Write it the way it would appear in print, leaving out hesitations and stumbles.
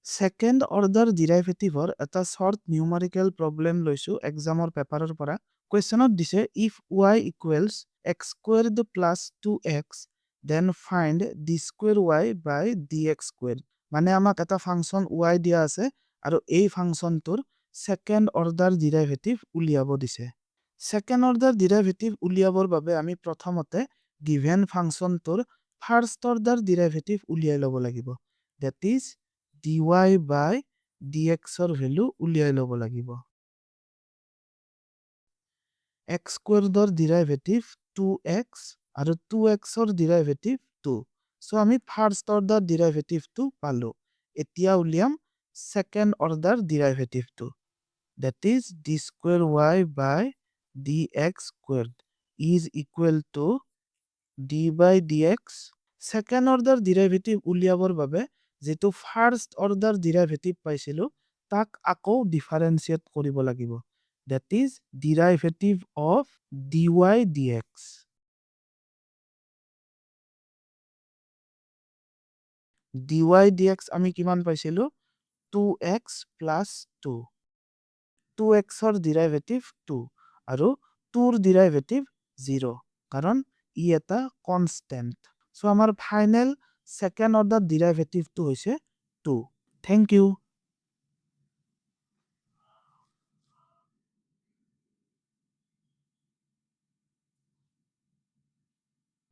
Second order derivative এটা short numerical problem লৈছো examৰ পেপাৰৰ পৰা questionত দিছে if y equals x squared plus 2x then find d square y by dx squared মানে আমাক এটা ফাংচন y দিয়া আছে আৰু এই ফাংচনটোৰ second order derivative উলিয়াব দিছে second order derivative উলিয়াবৰ বাবে আমি প্ৰথমতে given ফাংচনটোৰ first order derivative উলিয়াই ল'ব লাগিব that is dy by dx or value উলিয়াই ল'ব লাগিব x squared or derivative 2x আৰু 2x or derivative 2 so আমি first order derivative টো পালো এতিয়া উলিয়াম second order derivative টো that is d square y by dx squared is equal to d by dx second order derivative উলিয়াবৰ বাবে যেটো first order derivative পাইছিলো তাক আকৌ differentiate কৰিব লাগিব that is derivative of dy dx dy dx আমি কিমান পাইছিলো 2x plus 2 2x ৰ derivative 2 আৰু 2 ৰ derivative 0 কাৰণ ই এটা constant so আমাৰ final second order derivative টো হৈছে 2 thank you